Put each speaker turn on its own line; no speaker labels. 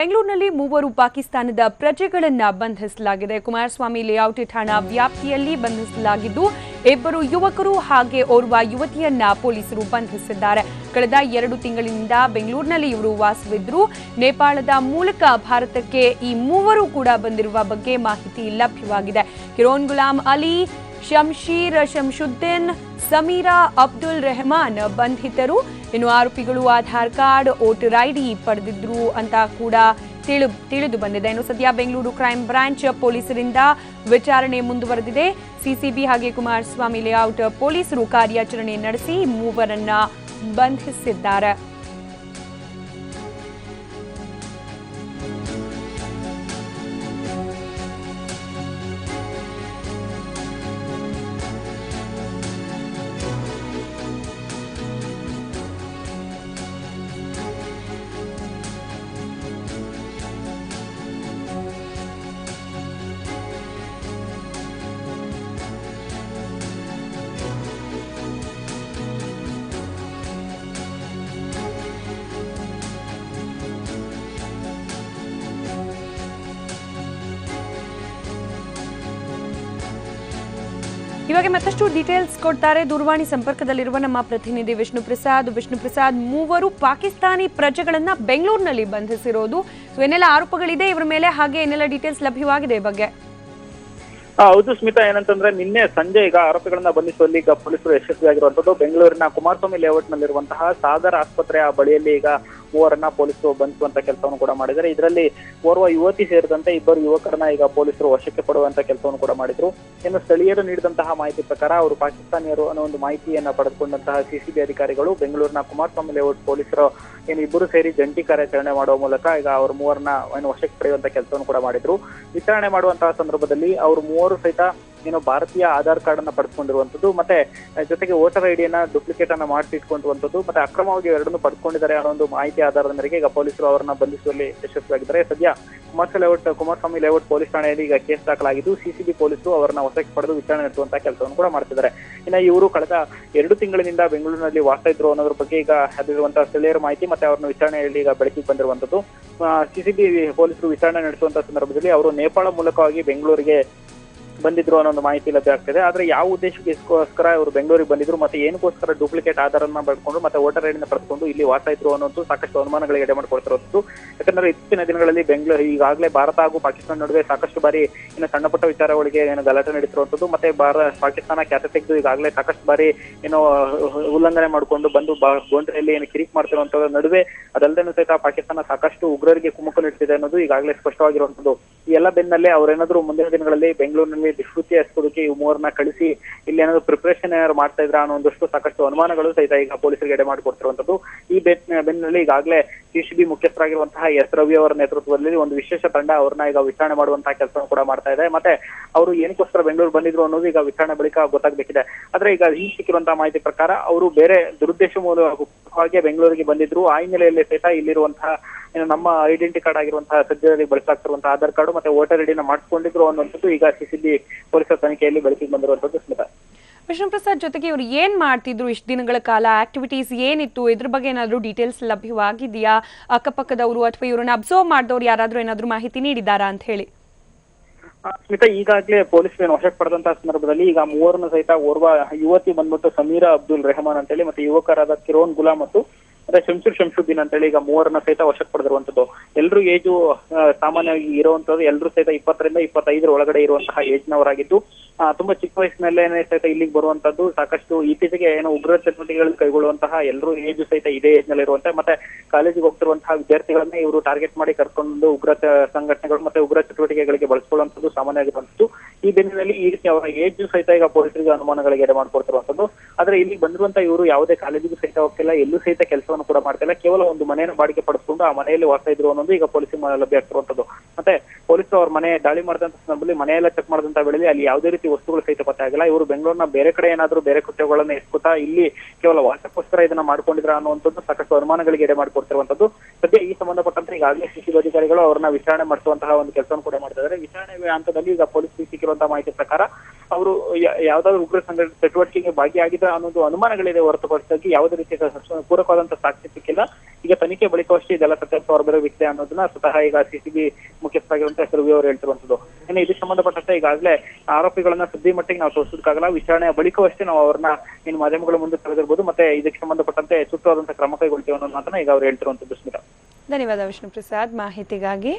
ಬೆಂಗಳೂರಿನಲ್ಲಿ ಮೂವರು ಪಾಕಿಸ್ತಾನದ ಪ್ರಜೆಗಳನ್ನು ಬಂಧಿಸಲಾಗಿದೆ. ಕುಮಾರಸ್ವಾಮಿ ಲೇಔಟ್ ಠಾಣಾ ವ್ಯಾಪ್ತಿಯಲ್ಲಿ ಬಂಧಿಸಲಾಗಿದ್ದು, ಇಬ್ಬರು ಯುವಕರು ಹಾಗೆ ಓರ್ವ ಯುವತಿಯನ್ನ ಪೊಲೀಸರು ಬಂಧಿಸಿದ್ದಾರೆ. ಕಳೆದ 2 ತಿಂಗಳಿನಿಂದ ಬೆಂಗಳೂರಿನಲ್ಲಿ ಇವರು ವಾಸವಿದ್ರು. ನೇಪಾಳದ ಮೂಲಕ ಭಾರತಕ್ಕೆ ಈ ಮೂವರು ಕೂಡ ಬಂದಿರುವ ಬಗ್ಗೆ ಮಾಹಿತಿ ಲಭ್ಯವಾಗಿದೆ. ಕಿರೋನ್ ಗುಲಾಂ ಅಲಿ, ಶಂಶೀರ್ ಶಂಶುದ್ದೀನ್, ಸಮೀರಾ ಅಬ್ದುಲ್ ರೆಹಮಾನ್ ಬಂಧಿತರು. ಇನ್ನು ಆರೋಪಿಗಳು ಆಧಾರ್ ಕಾರ್ಡ್, ವೋಟರ್ ಐಡಿ ಪಡೆದಿದ್ರು ಅಂತ ಕೂಡ ತಿಳಿದು ಬಂದಿದೆ. ಇನ್ನು ಸದ್ಯ ಬೆಂಗಳೂರು ಕ್ರೈಮ್ ಬ್ರಾಂಚ್ ಪೊಲೀಸರಿಂದ ವಿಚಾರಣೆ ಮುಂದುವರೆದಿದೆ. ಸಿಸಿಬಿ ಹಾಗೆ ಕುಮಾರಸ್ವಾಮಿ ಲೇಔಟ್ ಪೊಲೀಸರು ಕಾರ್ಯಾಚರಣೆ ನಡೆಸಿ ಮೂವರನ್ನ ಬಂಧಿಸಿದ್ದಾರೆ. ಇವಾಗ ಮತ್ತಷ್ಟು ಡೀಟೇಲ್ಸ್ ಕೊಡ್ತಾರೆ ದೂರವಾಣಿ ಸಂಪರ್ಕದಲ್ಲಿರುವ ನಮ್ಮ ಪ್ರತಿನಿಧಿ ವಿಷ್ಣು ಪ್ರಸಾದ್. ಮೂವರು ಪಾಕಿಸ್ತಾನಿ ಪ್ರಜೆಗಳನ್ನ ಬೆಂಗಳೂರಿನಲ್ಲಿ ಬಂಧಿಸಿರೋದು. ಏನೆಲ್ಲ ಆರೋಪಗಳಿದೆ ಇವರ ಮೇಲೆ, ಹಾಗೆ ಏನೆಲ್ಲ ಡೀಟೇಲ್ಸ್ ಲಭ್ಯವಾಗಿದೆ ಈ ಬಗ್ಗೆ?
ಹೌದು ಸ್ಮಿತಾ, ಏನಂತಂದ್ರೆ ನಿನ್ನೆ ಸಂಜೆ ಈಗ ಆರೋಪಿಗಳನ್ನ ಬಂಧಿಸುವಲ್ಲಿ ಈಗ ಪೊಲೀಸರು ಯಶಸ್ವಿಯಾಗಿರುವಂತದ್ದು. ಬೆಂಗಳೂರಿನ ಕುಮಾರಸ್ವಾಮಿ ಲೇಔಟ್ ನಲ್ಲಿರುವಂತಹ ಸಾಗರ್ ಆಸ್ಪತ್ರೆಯ ಬಳಿಯಲ್ಲಿ ಈಗ ಮೂವರನ್ನ ಪೊಲೀಸರು ಬಂಧಿಸುವಂತ ಕೆಲಸವನ್ನು ಕೂಡ ಮಾಡಿದ್ದಾರೆ. ಇದರಲ್ಲಿ ಓರ್ವ ಯುವತಿ ಸೇರಿದಂತೆ ಇಬ್ಬರು ಯುವಕರನ್ನ ಈಗ ಪೊಲೀಸರು ವಶಕ್ಕೆ ಪಡುವಂತ ಕೆಲಸವನ್ನು ಕೂಡ ಮಾಡಿದ್ರು. ಇನ್ನು ಸ್ಥಳೀಯರು ನೀಡಿದಂತಹ ಮಾಹಿತಿ ಪ್ರಕಾರ ಅವರು ಪಾಕಿಸ್ತಾನಿಯರು ಅನ್ನೋ ಒಂದು ಮಾಹಿತಿಯನ್ನ ಪಡೆದುಕೊಂಡಂತಹ ಸಿಸಿಬಿ ಅಧಿಕಾರಿಗಳು ಬೆಂಗಳೂರಿನ ಕುಮಾರಸ್ವಾಮಿ ಲೇಔಟ್ ಪೊಲೀಸರು ಇಬ್ಬರು ಸೇರಿ ಜಂಟಿ ಕಾರ್ಯಾಚರಣೆ ಮಾಡುವ ಮೂಲಕ ಈಗ ಅವರು ಮೂವರನ್ನ ವಶಕ್ಕೆ ಪಡೆಯುವಂತ ಕೆಲಸವನ್ನು ಕೂಡ ಮಾಡಿದ್ರು. ವಿಚಾರಣೆ ಮಾಡುವಂತಹ ಸಂದರ್ಭದಲ್ಲಿ ಅವರು ಮೂವರು ಸಹಿತ ಭಾರತೀಯ ಆಧಾರ್ ಕಾರ್ಡ್ ಅನ್ನ ಪಡೆದುಕೊಂಡಿರುವಂತದ್ದು, ಮತ್ತೆ ಜೊತೆಗೆ ವೋಟರ್ ಐಡಿಯನ್ನ ಡೂಪ್ಲಿಕೇಟ್ ಅನ್ನ ಮಾಡಿಸಿ ಇಟ್ಕೊಂಡಿರುವಂತದ್ದು, ಮತ್ತೆ ಅಕ್ರಮವಾಗಿ ಎರಡನ್ನು ಪಡೆದುಕೊಂಡಿದ್ದಾರೆ ಅನ್ನೋ ಒಂದು ಮಾಹಿತಿ ಆಧಾರದ ಮೇರೆಗೆ ಈಗ ಪೊಲೀಸರು ಅವರನ್ನ ಬಂಧಿಸುವಲ್ಲಿ ಯಶಸ್ವಿಯಾಗಿದ್ದಾರೆ. ಸದ್ಯ ಕುಮಾರಸ್ವಾಮಿ ಲೇಔಟ್ ಪೊಲೀಸ್ ಠಾಣೆಯಲ್ಲಿ ಈಗ ಕೇಸ್ ದಾಖಲಾಗಿದ್ದು, ಸಿಸಿಬಿ ಪೊಲೀಸರು ಅವರನ್ನ ವಶಕ್ಕೆ ಪಡೆದು ವಿಚಾರಣೆ ನಡೆಸುವಂತಹ ಕೆಲಸವನ್ನು ಕೂಡ ಮಾಡ್ತಿದ್ದಾರೆ. ಇನ್ನು ಇವರು ಕಳೆದ 2 ತಿಂಗಳಿನಿಂದ ಬೆಂಗಳೂರಿನಲ್ಲಿ ವಾಸ ಇದ್ರು ಅನ್ನೋದ್ರ ಬಗ್ಗೆ ಈಗ ಅದಿರುವಂತಹ ಸ್ಥಳೀಯರ ಮಾಹಿತಿ ಮತ್ತೆ ಅವ್ರನ್ನ ವಿಚಾರಣೆಯಲ್ಲಿ ಈಗ ಬೆಳಕಿಗೆ ಬಂದಿರುವಂತದ್ದು. ಸಿಸಿಬಿ ಪೊಲೀಸರು ವಿಚಾರಣೆ ನಡೆಸುವಂತಹ ಸಂದರ್ಭದಲ್ಲಿ ಅವರು ನೇಪಾಳ ಮೂಲಕವಾಗಿ ಬೆಂಗಳೂರಿಗೆ ಬಂದಿದ್ರು ಅನ್ನೋ ಒಂದು ಮಾಹಿತಿ ಲಭ್ಯ ಆಗ್ತಿದೆ. ಆದ್ರೆ ಯಾವ ಉದ್ದೇಶಕ್ಕೋಸ್ಕರ ಇವರು ಬೆಂಗಳೂರಿಗೆ ಬಂದಿದ್ರು ಮತ್ತೆ ಏನಕ್ಕೋಸ್ಕರ ಡೂಪ್ಲಿಕೇಟ್ ಆಧಾರನ್ನ ಪಡ್ಕೊಂಡು ಮತ್ತೆ ವೋಟರ್ ಐಡಿನ ಪಡೆದುಕೊಂಡು ಇಲ್ಲಿ ವಾಸ ಇದ್ರು ಅನ್ನೋದು ಸಾಕಷ್ಟು ಅನುಮಾನಗಳಿಗೆ ಎಡೆ ಮಾಡಿಕೊಡ್ತಿರೋದು. ಯಾಕಂದ್ರೆ ಇತ್ತೀಚಿನ ದಿನಗಳಲ್ಲಿ ಬೆಂಗಳೂರು ಈಗಾಗಲೇ ಭಾರತ ಹಾಗೂ ಪಾಕಿಸ್ತಾನ ನಡುವೆ ಸಾಕಷ್ಟು ಬಾರಿ ಸಣ್ಣ ಪುಟ್ಟ ವಿಚಾರಗಳಿಗೆ ಗಲಾಟೆ ನಡೀತಿರುವಂತದ್ದು, ಮತ್ತೆ ಪಾಕಿಸ್ತಾನ ಖ್ಯಾತೆ ತೆಗೆದು ಈಗಾಗಲೇ ಸಾಕಷ್ಟು ಬಾರಿ ಉಲ್ಲಂಘನೆ ಮಾಡಿಕೊಂಡು ಬಂದು ಗೋಂಡ್ರೆಯಲ್ಲಿ ಕಿರಿಕ್ ಮಾಡ್ತಿರುವಂತದ್ರ ನಡುವೆ ಅದಲ್ಲದೆ ಸಹಿತ ಪಾಕಿಸ್ತಾನ ಸಾಕಷ್ಟು ಉಗ್ರರಿಗೆ ಕುಮ್ಮಕ್ಕು ನೀಡ್ತಿದೆ ಅನ್ನೋದು ಈಗಾಗಲೇ ಸ್ಪಷ್ಟವಾಗಿರುವಂತದ್ದು. ಈ ಎಲ್ಲ ಬೆನ್ನಲ್ಲೇ ಅವರೇನಾದ್ರೂ ಮುಂದಿನ ದಿನಗಳಲ್ಲಿ ಬೆಂಗಳೂರಿನಲ್ಲಿ ಡಿಸ್ಕೃತಿ ಹಚ್ಚೋದಕ್ಕೆ ಈ ಮೂವರನ್ನ ಕಳಿಸಿ ಇಲ್ಲಿ ಏನಾದ್ರು ಪ್ರಿಪರೇಷನ್ ಏನಾದ್ರು ಮಾಡ್ತಾ ಇದ್ರ ಅನ್ನೋ ಒಂದಷ್ಟು ಸಾಕಷ್ಟು ಅನುಮಾನಗಳು ಸಹಿತ ಈಗ ಪೊಲೀಸರಿಗೆ ಎಡೆ ಮಾಡಿಕೊಡ್ತಿರುವಂತದ್ದು. ಈ ಬೆನ್ನಲ್ಲಿ ಈಗಾಗಲೇ ಸಿಸಿಬಿ ಮುಖ್ಯಸ್ಥರಾಗಿರುವಂತಹ ಎಸ್ ರವಿ ಅವರ ನೇತೃತ್ವದಲ್ಲಿ ಒಂದು ವಿಶೇಷ ತಂಡ ಅವ್ರನ್ನ ಈಗ ವಿಚಾರಣೆ ಮಾಡುವಂತಹ ಕೆಲಸ ಕೂಡ ಮಾಡ್ತಾ ಇದೆ. ಮತ್ತೆ ಅವರು ಏನಕ್ಕೋಸ್ಕರ ಬೆಂಗಳೂರು ಬಂದಿದ್ರು ಅನ್ನೋದು ಈಗ ವಿಚಾರಣೆ ಬಳಿಕ ಗೊತ್ತಾಗಬೇಕಿದೆ. ಆದ್ರೆ ಈಗ ಈ ಸಿಕ್ಕಿರುವಂತಹ ಮಾಹಿತಿ ಪ್ರಕಾರ ಅವರು ಬೇರೆ ದುರುದ್ದೇಶ ಮೂಲಕವಾಗಿ ಬೆಂಗಳೂರಿಗೆ ಬಂದಿದ್ರು. ಆ ಹಿನ್ನೆಲೆಯಲ್ಲಿ ಸಹಿತ ಇಲ್ಲಿರುವಂತಹ ನಮ್ಮ ಐಡೆಂಟಿ ಕಾರ್ಡ್ ಆಗಿರುವಂತಹ ಸದ್ಯದಲ್ಲಿ ಬಳಸಲಾಗ್ತಿರುವಂತಹ ಆಧಾರ್ ಕಾರ್ಡ್ ಮತ್ತೆ ವೋಟರ್ ಐಡಿನ ಮಾಡಿಸ್ಕೊಂಡಿದ್ರು ಅನ್ನುವಂಥದ್ದು ಈಗ ಸಿಸಿಬಿ ಪೊಲೀಸರ ತನಿಖೆಯಲ್ಲಿ ಬೆಳಕಿಗೆ ಬಂದಿರುವಂತದ್ದು. ಸ್ಮಿತಾ,
ವಿಷ್ಣು ಪ್ರಸಾದ್, ಜೊತೆಗೆ ಇವರು ಏನ್ ಮಾಡ್ತಿದ್ರು, ಇಷ್ಟು ದಿನಗಳ ಕಾಲ ಆಕ್ಟಿವಿಟೀಸ್ ಏನಿತ್ತು, ಇದ್ರ ಬಗ್ಗೆ ಏನಾದ್ರು ಡೀಟೇಲ್ಸ್ ಲಭ್ಯವಾಗಿದೆಯಾ? ಅಕ್ಕಪಕ್ಕದವರು ಅಥವಾ ಇವ್ರನ್ನ ಅಬ್ಸರ್ವ್ ಮಾಡಿದವರು ಯಾರಾದ್ರೂ ಏನಾದ್ರು ಮಾಹಿತಿ ನೀಡಿದಾರಾ ಅಂತ ಹೇಳಿ?
ಸ್ಮಿತಾ, ಈಗಾಗಲೇ ಪೊಲೀಸರು ವಶಕ್ಕೆ ಪಡೆದಂತಹ ಸಂದರ್ಭದಲ್ಲಿ ಈಗ ಮೂವರನ್ನು ಸಹಿತ ಓರ್ವ ಯುವತಿ ಬಂದ್ಬಿಟ್ಟು ಸಮೀರಾ ಅಬ್ದುಲ್ ರೆಹಮಾನ್ ಅಂತೇಳಿ ಮತ್ತೆ ಯುವಕರಾದ ಕಿರೋನ್ ಗುಲಾಂ ಮತ್ತು ಶಂಶೀರ್ ಶಂಶುದ್ದೀನ್ ಅಂತೇಳಿ ಈಗ ಮೂವರನ್ನ ಸಹಿತ ವಶಕ್ಕೆ ಪಡೆದಿರುವಂತದ್ದು. ಎಲ್ರು ಏಜು ಸಾಮಾನ್ಯವಾಗಿ ಇರುವಂತದ್ದು, ಎಲ್ರು ಸಹಿತ 20 ರಿಂದ 25 ಒಳಗಡೆ ಇರುವಂತಹ ಏಜ್ನವರಾಗಿದ್ದು ತುಂಬಾ ಚಿಕ್ಕ ವಯಸ್ಸಿನಲ್ಲೇನೆ ಸಹಿತ ಇಲ್ಲಿಗೆ ಬರುವಂತದ್ದು. ಸಾಕಷ್ಟು ಇತ್ತೀಚೆಗೆ ಉಗ್ರ ಚಟುವಟಿಕೆಗಳನ್ನು ಕೈಗೊಳ್ಳುವಂತಹ ಎಲ್ಲರೂ ಏಜು ಸಹಿತ ಇದೇ ಏಜ್ ನಲ್ಲಿ ಇರುವಂತೆ ಮತ್ತೆ ಕಾಲೇಜಿಗೆ ಹೋಗ್ತಿರುವಂತಹ ವಿದ್ಯಾರ್ಥಿಗಳನ್ನ ಇವರು ಟಾರ್ಗೆಟ್ ಮಾಡಿ ಕರ್ಕೊಂಡು ಉಗ್ರ ಸಂಘಟನೆಗಳು ಮತ್ತೆ ಉಗ್ರ ಚಟುವಟಿಕೆಗಳಿಗೆ ಬಳಸ್ಕೊಳ್ಳುವಂಥದ್ದು ಸಾಮಾನ್ಯವಾಗಿರುವಂತದ್ದು. ಈ ಬೆನ್ನಿನಲ್ಲಿ ಈ ರೀತಿ ಅವರ ಏಜ್ ಸಹಿತ ಈಗ ಪೊಲೀಸರಿಗೆ ಅನುಮಾನಗಳಿಗೆ ಎಡೆ ಮಾಡ್ಕೊಡ್ತಿರುವಂತದ್ದು. ಆದ್ರೆ ಇಲ್ಲಿ ಬಂದಿರುವಂತ ಇವರು ಯಾವುದೇ ಕಾಲೇಜಿಗೂ ಸಹಿತ ಹೋಗ್ತಿಲ್ಲ, ಎಲ್ಲೂ ಸಹಿತ ಕೆಲಸವನ್ನು ಕೂಡ ಮಾಡ್ತಿಲ್ಲ. ಕೇವಲ ಒಂದು ಮನೆಯನ್ನು ಬಾಡಿಗೆ ಪಡಿಸ್ಕೊಂಡು ಆ ಮನೆಯಲ್ಲಿ ವಾಸ ಇದ್ರು ಅನ್ನೋದು ಈಗ ಪೊಲೀಸರಿಗೆ ಲಭ್ಯ ಆಗ್ತಿರುವಂತದ್ದು. ಮತ್ತೆ ಪೊಲೀಸರು ಅವ್ರ ಮನೆ ದಾಳಿ ಮಾಡಿದಂತ ಸಂದರ್ಭದಲ್ಲಿ ಮನೆಯೆಲ್ಲ ಚೆಕ್ ಮಾಡಿದಂತ ವೇಳೆಯಲ್ಲಿ ಅಲ್ಲಿ ಯಾವುದೇ ರೀತಿ ವಸ್ತುಗಳು ಸಹಿತ ಪತ್ತೆ ಆಗಿಲ್ಲ. ಇವರು ಬೆಂಗಳೂರಿನ ಬೇರೆ ಕಡೆ ಏನಾದ್ರು ಬೇರೆ ಕೃತ್ಯಗಳನ್ನ ಎಸ್ಕುತ್ತಾ ಇಲ್ಲಿ ಕೇವಲ ವಾಸಕ್ಕೋಸ್ಕರ ಇದನ್ನ ಮಾಡ್ಕೊಂಡಿದ್ರ ಅನ್ನುವಂಥದ್ದು ಸಾಕಷ್ಟು ಅನುಮಾನಗಳಿಗೆ ಎಡೆ ಮಾಡಿಕೊಡ್ತಿರುವಂತದ್ದು. ಸದ್ಯ ಈ ಸಂಬಂಧಪಟ್ಟಂತೆ ಈಗಾಗಲೇ ಸಿಸಿಬಿ ಅಧಿಕಾರಿಗಳು ಅವರನ್ನ ವಿಚಾರಣೆ ಮಾಡಿಸುವಂತಹ ಒಂದು ಕೆಲಸವನ್ನು ಕೂಡ ಮಾಡ್ತಾ ಇದ್ದಾರೆ. ವಿಚಾರಣೆ ಹಂತದಲ್ಲಿ ಈಗ ಪೊಲೀಸ್ ಸಿಕ್ಕಿರುವಂತಹ ಮಾಹಿತಿ ಪ್ರಕಾರ ಅವರು ಯಾವ್ದಾದ್ರು ಉಗ್ರ ಸಂಘಟನೆ ಚಟುವಟಿಕೆಗೆ ಭಾಗಿಯಾಗಿದ್ರ ಅನ್ನೋದು ಅನುಮಾನಗಳಿದೆ ಹೊರತುಪಡಿಸಿ ಯಾವುದೇ ರೀತಿಯ ಪೂರಕವಾದಂತಹ ಸಾಕ್ಷಿ ಸಿಕ್ಕಿಲ್ಲ. ಈಗ ತನಿಖೆ ಬಳಿಕವಷ್ಟೇ ಇದೆಲ್ಲ ಸತ್ಯಾಂಶ ಹೊರಬರೋ ವಿಷಯ ಅನ್ನೋದನ್ನ ಸ್ವತಃ ಈಗ ಸಿಸಿಬಿ ಮುಖ್ಯಸ್ಥರಾಗಿರುವಂತಹ ರವಿ ಅವರು ಹೇಳ್ತಿರುವಂತದ್ದು. ಇನ್ನು ಇದಕ್ಕೆ ಸಂಬಂಧಪಟ್ಟಂತೆ ಈಗಾಗಲೇ ಆರೋಪಿಗಳನ್ನ ಸುದ್ದಿ ಮಟ್ಟಿಗೆ ನಾವು ತೋರಿಸೋದಕ್ಕಾಗಲ್ಲ. ವಿಚಾರಣೆಯ ಬಳಿಕವಷ್ಟೇ ನಾವು ಅವ್ರನ್ನ ಇನ್ನು ಮಾಧ್ಯಮಗಳ ಮುಂದೆ ತೆಗೆದಿರ್ಬೋದು, ಮತ್ತೆ ಇದಕ್ಕೆ ಸಂಬಂಧಪಟ್ಟಂತೆ ಸೂಕ್ತವಾದಂತಹ ಕ್ರಮ ಕೈಗೊಳ್ತೀವಿ ಅನ್ನೋ ಮಾತನ್ನ ಈಗ ಅವ್ರು ಹೇಳ್ತಿರುವಂತದ್ದು. ಸ್ಮಿತಾ,
ಧನ್ಯವಾದ ವಿಷ್ಣು ಪ್ರಸಾದ್ ಮಾಹಿತಿಗಾಗಿ.